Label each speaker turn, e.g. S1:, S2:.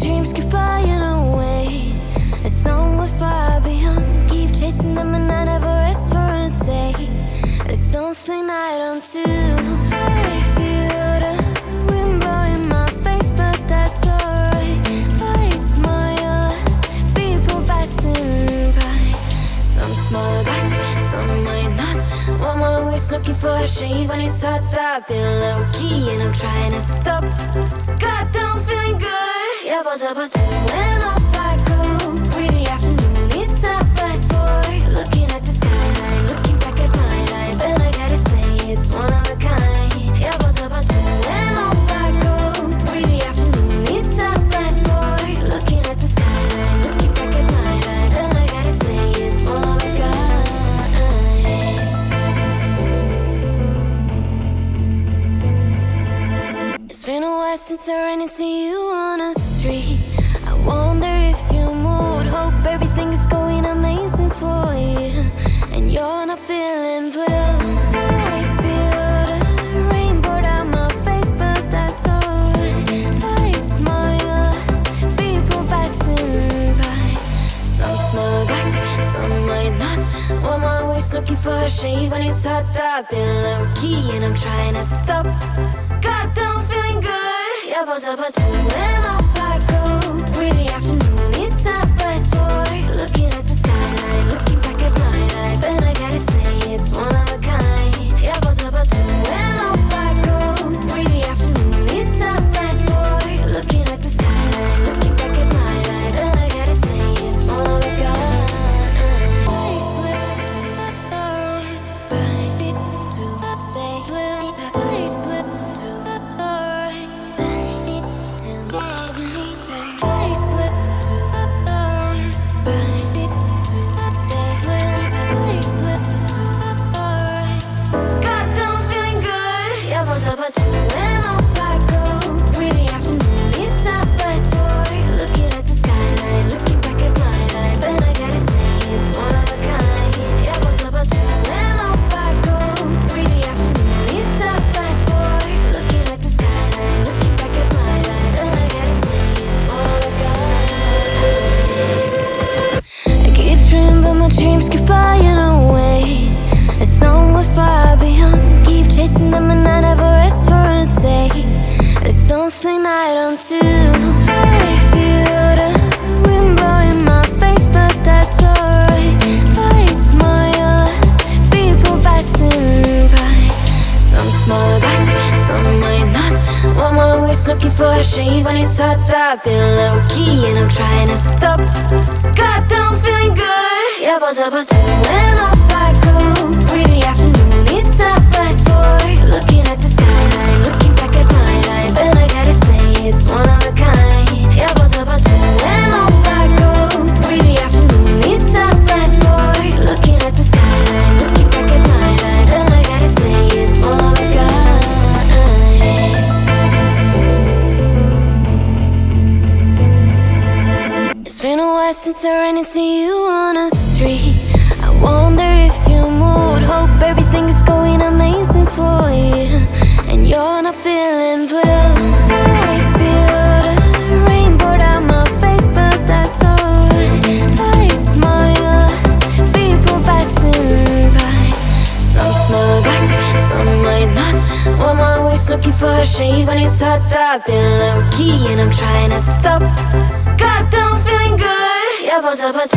S1: dreams keep flying away. As somewhere far beyond, keep chasing them and I never rest for a day. There's something I don't do. I feel the wind blowing my face, but that's alright. I smile at people passing by. Some smile back, some might not. I'm always looking for a shade when it's hot. I've been low-key and I'm trying to stop. God, I'm feeling good. Yeah, but when off I go. Pretty afternoon, it's a fast forward. Looking at the skyline, looking back at my life, and I gotta say it's one of a kind. Yeah, but when off I go. Pretty afternoon, it's a fast forward. Looking at the skyline, looking back at my life, and I gotta say it's one of a kind. It's been a while since I ran into you on the street. I wonder if you moved. Hope everything is going amazing for you, and you're not feeling blue. I feel the rain pour down my face, but that's alright. I smile at people passing by. Some smile back, some might not. I'm always looking for a shade when it's hot. I've been low-key and I'm trying to stop. God, I'm feeling good. Yeah, but when off I go. Pretty afternoon, it's a fast forward. Looking at the skyline, looking back at my life, and I gotta say it's one of a kind. Yeah, but when off I go. Pretty afternoon, it's a fast forward. Looking at the skyline, looking back at my life, and I gotta say it's one of a kind. I slip to the right, bind it to the blue. I slip to the right, bind it to the blue. I slip to the right, bind it to the blue. I slip to the right. God, I'm feeling good. Yeah, but when off I go. Pretty afternoon, it's a fast forward. Looking at the skyline, looking back at my life, and I gotta say it's one of a kind. Yeah, but when off I go. Pretty afternoon, it's a fast forward. Looking at the skyline, looking back at my life, and I gotta say it's one of a kind. I keep dreaming, but my dreams keep flying away. As somewhere far beyond, keep chasing them and I never rest for a day. There's something I don't do. I feel the wind blowing my face, but that's alright. I smile at people passing by. Some smile back, some might not. I'm always looking for a shade when it's hot. I've been low-key and I'm trying to stop. God, I'm feeling good. Yeah, but when off I go. Pretty afternoon, it's a fast forward. Looking at the skyline, looking back at my life, and I gotta say it's one of a kind. Yeah, but when off I go. Pretty afternoon, it's a fast forward. Looking at the skyline, looking back at my life, and I gotta say it's one of a kind. It's been a while since I ran into you on the street. I wonder if you moved. Hope everything is going amazing for you, and you're not feeling blue. I feel the rain pour down my face, but that's alright. I smile at people passing by. Some smile back, some might not. I'm always looking for a shade when it's hot. I've been low-key and I'm trying to stop. God, I'm feeling good. Yeah, but when